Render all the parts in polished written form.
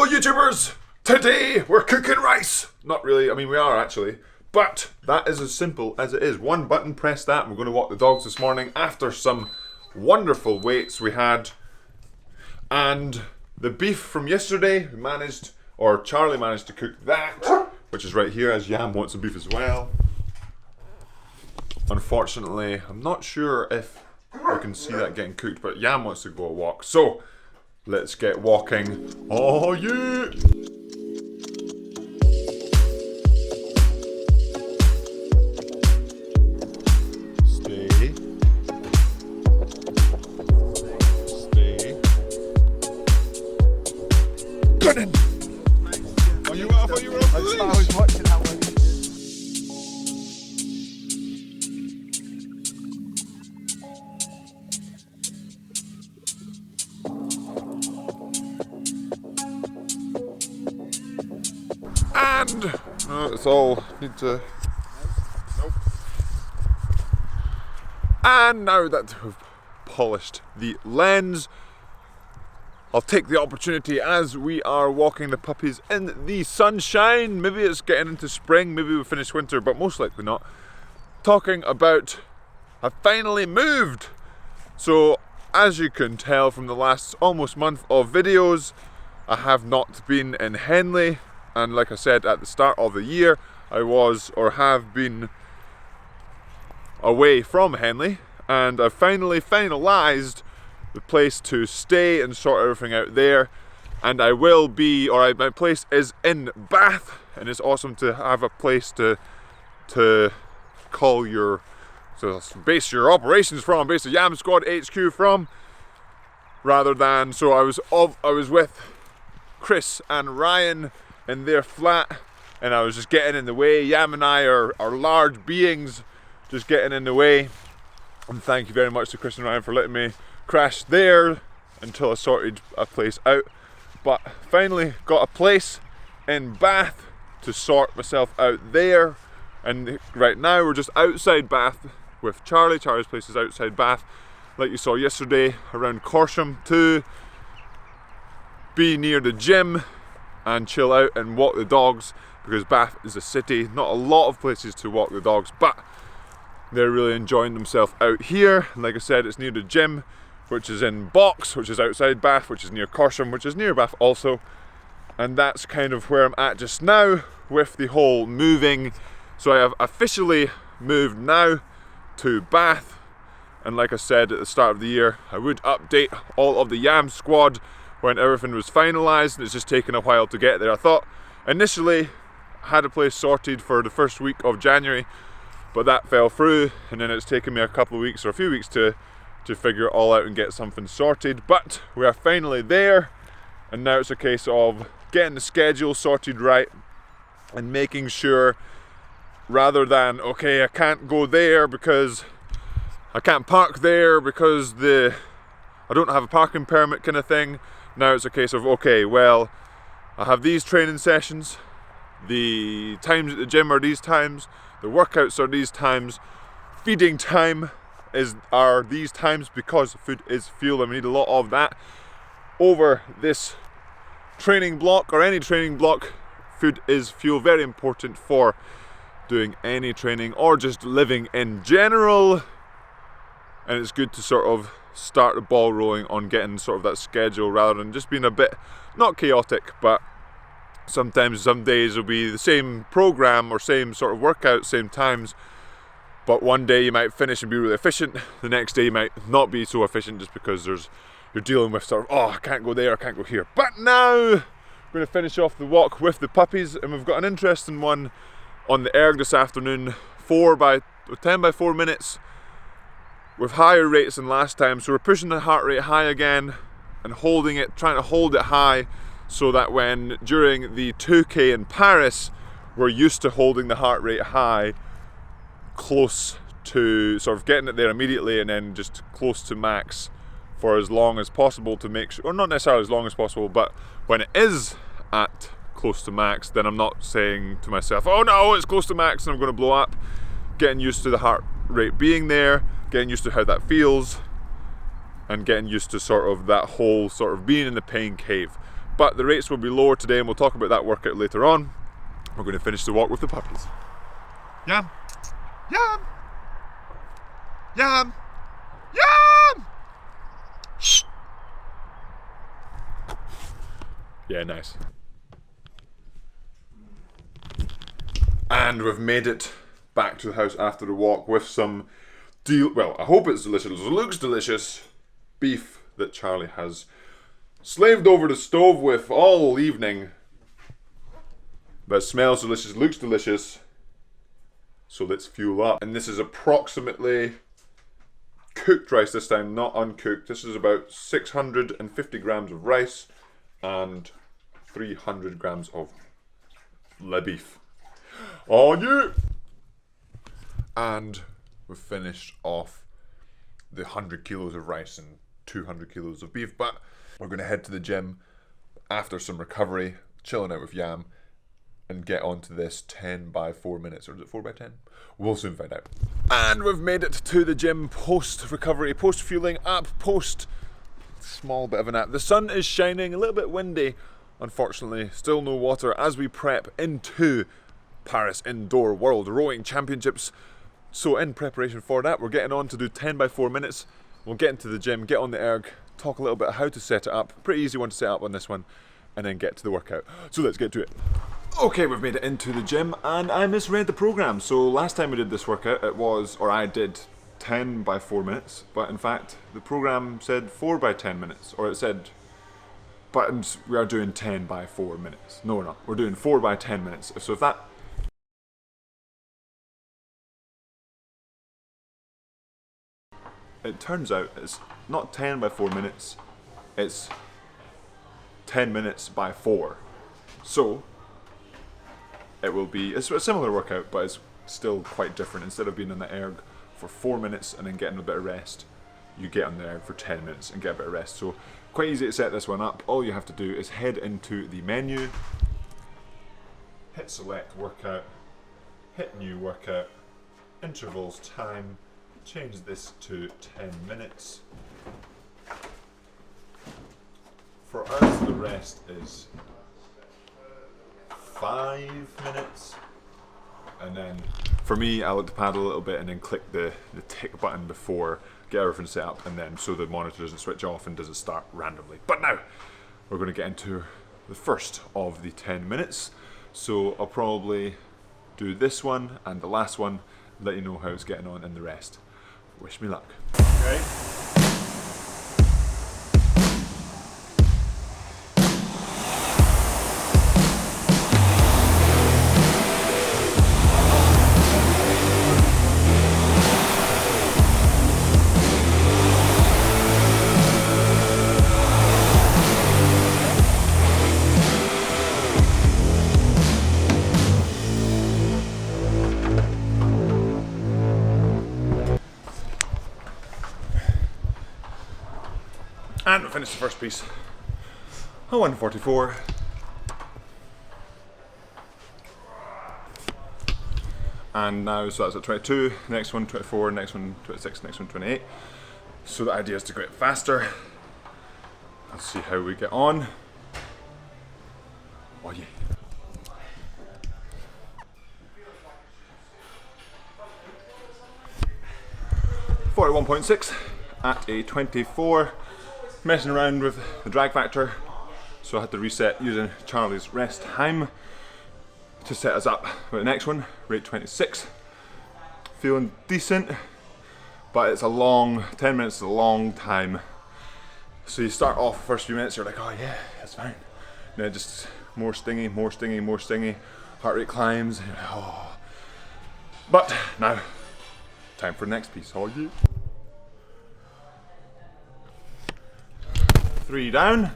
Hello YouTubers! Today we're cooking rice! Not really, I mean we are actually. But that is as simple as it is. One button, press that, and we're going to walk the dogs this morning after some wonderful waits we had. And the beef from yesterday, Charlie managed to cook that, which is right here, as Yam wants some beef as well. Unfortunately, I'm not sure if we can see that getting cooked, but Yam wants to go a walk. So, let's get walking. Oh yeah! Stay. Good in! Oh, you were off, you were off the leash! I was watching that one. And it's all need to. Nope. And now that we've polished the lens, I'll take the opportunity as we are walking the puppies in the sunshine. Maybe it's getting into spring, maybe we'll finish winter, but most likely not. Talking about I finally moved. So as you can tell from the last almost month of videos, I have not been in Henley. And like I said at the start of the year, I was or have been away from Henley, and I finally finalised the place to stay and sort everything out there. And I will be, my place is in Bath, and it's awesome to have a place to call your, base your operations from, base the Yam Squad HQ from, rather than, so I was with Chris and Ryan in their flat, and I was just getting in the way. Yam and I are large beings just getting in the way, and thank you very much to Chris and Ryan for letting me crash there until I sorted a place out. But finally got a place in Bath to sort myself out there, and right now we're just outside Bath with Charlie. Charlie's place is outside Bath, like you saw yesterday, around Corsham, to be near the gym and chill out and walk the dogs, because Bath is a city, not a lot of places to walk the dogs, but they're really enjoying themselves out here. Like I said, it's near the gym, which is in Box, which is outside Bath, which is near Corsham, which is near Bath also. And that's kind of where I'm at just now with the whole moving. So I have officially moved now to Bath, and like I said at the start of the year, I would update all of the Yam Squad when everything was finalised, and it's just taken a while to get there. I thought initially I had a place sorted for the first week of January, but that fell through, and then it's taken me a couple of weeks or a few weeks to figure it all out and get something sorted. But we are finally there, and now it's a case of getting the schedule sorted right and making sure, rather than, okay, I can't go there because I can't park there because I don't have a parking permit kind of thing. Now it's a case of, okay, well, I have these training sessions, the times at the gym are these times, the workouts are these times, feeding time are these times, because food is fuel and we need a lot of that. Over this training block, or any training block, food is fuel, very important for doing any training or just living in general. And it's good to sort of start the ball rolling on getting sort of that schedule, rather than just being a bit, not chaotic, but sometimes some days will be the same program or same sort of workout, same times, but one day you might finish and be really efficient, the next day you might not be so efficient just because you're dealing with sort of, oh, I can't go there, I can't go here. But now we're going to finish off the walk with the puppies, and we've got an interesting one on the erg this afternoon, 10 by 4 minutes, with higher rates than last time. So we're pushing the heart rate high again and holding it, trying to hold it high, so that when during the 2K in Paris, we're used to holding the heart rate high, close to sort of getting it there immediately, and then just close to max for as long as possible, to make sure, or not necessarily as long as possible, but when it is at close to max, then I'm not saying to myself, oh no, it's close to max and I'm going to blow up. Getting used to the heart rate being there, getting used to how that feels, and getting used to sort of that whole sort of being in the pain cave. but the rates will be lower today, and we'll talk about that workout later on. We're going to finish the walk with the puppies. Yam! Yam! Yam! Yam! Shh! Yeah, nice. And we've made it back to the house after the walk with some well, I hope it's delicious. It looks delicious. Beef that Charlie has slaved over the stove with all evening. But it smells delicious, looks delicious. So let's fuel up. And this is approximately cooked rice this time, not uncooked. This is about 650 grams of rice and 300 grams of le beef. Oh yeah! And we've finished off the 100 kilos of rice and 200 kilos of beef, but we're going to head to the gym after some recovery, chilling out with Yam, and get onto this 10 by 4 minutes, or is it 4 by 10? We'll soon find out. And we've made it to the gym post-recovery, post-fueling up, post-small bit of a nap. The sun is shining, a little bit windy, unfortunately, still no water as we prep into Paris Indoor World Rowing Championships. So in preparation for that, we're getting on to do 10 by 4 minutes. We'll get into the gym, get on the erg, talk a little bit how to set it up. Pretty easy one to set up on this one, and then get to the workout. So let's get to it. Okay, we've made it into the gym, and I misread the program. So last time we did this workout, I did 10 by 4 minutes, but in fact, the program said 4 by 10 minutes, or it said, but we are doing 10 by 4 minutes. No, we're not. We're doing 4 by 10 minutes. So if that... It turns out it's not 10 by 4 minutes, it's 10 minutes by 4. So, it's a similar workout, but it's still quite different. Instead of being on the erg for 4 minutes and then getting a bit of rest, you get on the erg for 10 minutes and get a bit of rest. So, quite easy to set this one up. All you have to do is head into the menu, hit select workout, hit new workout, intervals, time, change this to 10 minutes. For us, the rest is 5 minutes. And then for me, I like to paddle a little bit and then click the tick button before, get everything set up, and then so the monitor doesn't switch off and doesn't start randomly. But now, we're going to get into the first of the 10 minutes. So I'll probably do this one and the last one, let you know how it's getting on in the rest. Wish me luck. Okay. And we finished the first piece. A 144. And now, so that's at 22, next one 24, next one 26, next one 28. So the idea is to go it faster. Let's see how we get on. Oh yeah. .6 at a 24. Messing around with the drag factor, so I had to reset using Charlie's rest time to set us up for the next one, rate 26. Feeling decent, but it's a long, 10 minutes is a long time. So you start off the first few minutes, you're like, oh yeah, that's fine. And then just more stingy, more stingy, more stingy, heart rate climbs, and you're like, oh. But now, time for the next piece, oh yeah. 3 down,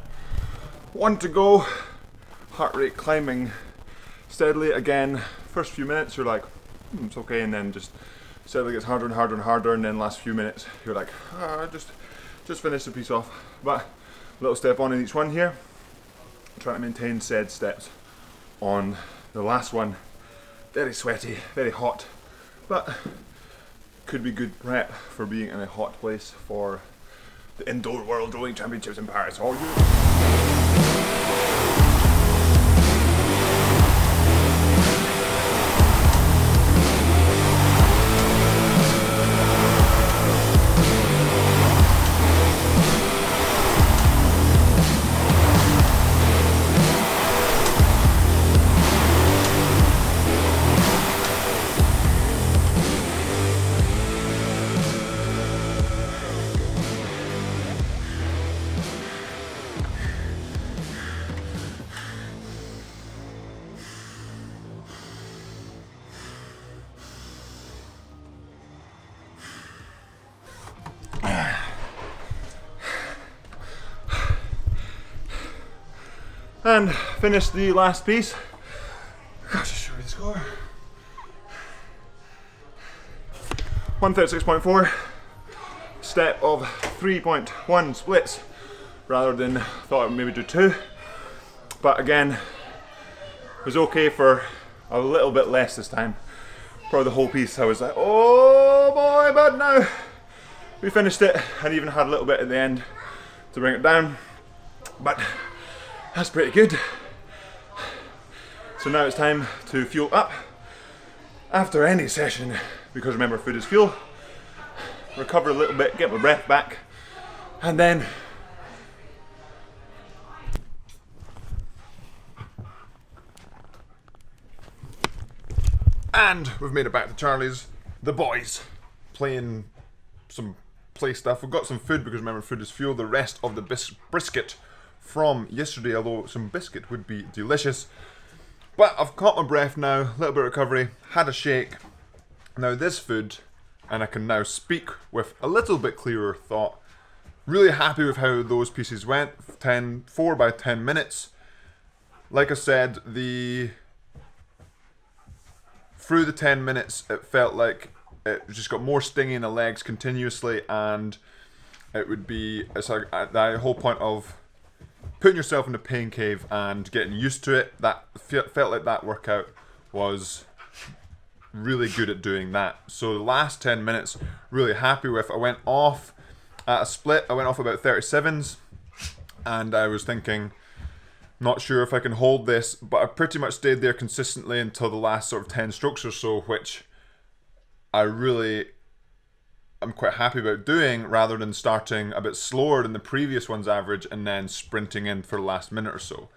1 to go, heart rate climbing steadily again. First few minutes you're like, it's okay, and then just steadily gets harder and harder and harder, and then last few minutes you're like, just finish the piece off. But a little step on in each one here, trying to maintain said steps on the last one. Very sweaty, very hot, but could be good prep for being in a hot place for the Indoor World Rowing Championships in Paris. Oh yeah! And finished the last piece. Gosh, show you the score. 136.4. Step of 3.1 splits rather than thought I would maybe do 2. But again, it was okay for a little bit less this time. Probably the whole piece I was like, oh boy, but no. We finished it and even had a little bit at the end to bring it down. But that's pretty good. So now it's time to fuel up after any session, because remember, food is fuel. Recover a little bit, get my breath back, and then we've made it back to Charlie's. The boys playing some play stuff. We've got some food because remember, food is fuel. The rest of the brisket from yesterday, although some biscuit would be delicious. But I've caught my breath now, a little bit of recovery, had a shake. Now this food, and I can now speak with a little bit clearer thought. Really happy with how those pieces went. 4 by 10 minutes. Like I said, through the 10 minutes, it felt like it just got more stingy in the legs continuously, and it's like the whole point of putting yourself in the pain cave and getting used to it. That felt like that workout was really good at doing that. So the last 10 minutes, really happy with. I went off at a split. I went off about 37s, and I was thinking, not sure if I can hold this, but I pretty much stayed there consistently until the last sort of 10 strokes or so, which I'm quite happy about doing, rather than starting a bit slower than the previous one's average and then sprinting in for the last minute or so.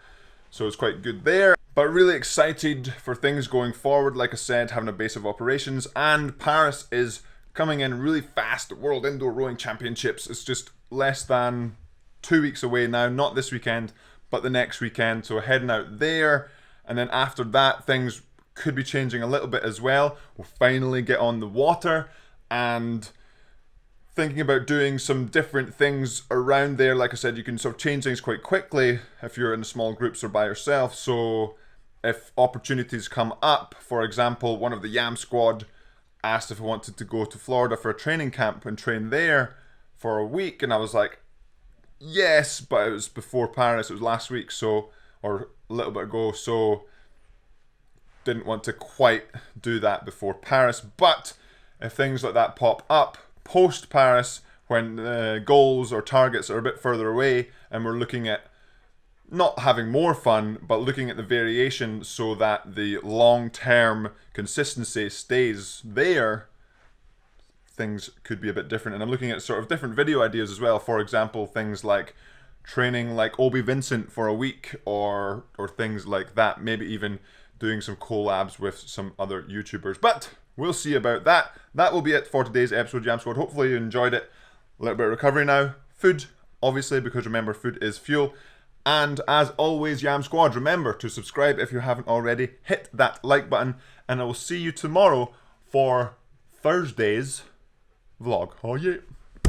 So it's quite good there. But really excited for things going forward. Like I said, having a base of operations, and Paris is coming in really fast. The World Indoor Rowing Championships is just less than 2 weeks away now. Not this weekend, but the next weekend. So heading out there, and then after that, things could be changing a little bit as well. We'll finally get on the water, and thinking about doing some different things around there. Like I said, you can sort of change things quite quickly if you're in small groups or by yourself. So if opportunities come up, for example, one of the Yam squad asked if I wanted to go to Florida for a training camp and train there for a week, and I was like, yes, but it was before Paris, it was last week, so, or a little bit ago, so didn't want to quite do that before Paris. But if things like that pop up post Paris, when goals or targets are a bit further away, and we're looking at not having more fun, but looking at the variation so that the long-term consistency stays there, things could be a bit different. And I'm looking at sort of different video ideas as well. For example, things like training like Obi Vincent for a week, or things like that. Maybe even doing some collabs with some other YouTubers. But we'll see about that. That will be it for today's episode, Jam Squad. Hopefully you enjoyed it. A little bit of recovery now. Food, obviously, because remember, food is fuel. And as always, Yam Squad, remember to subscribe if you haven't already. Hit that like button, and I will see you tomorrow for Thursday's vlog. Oh yeah.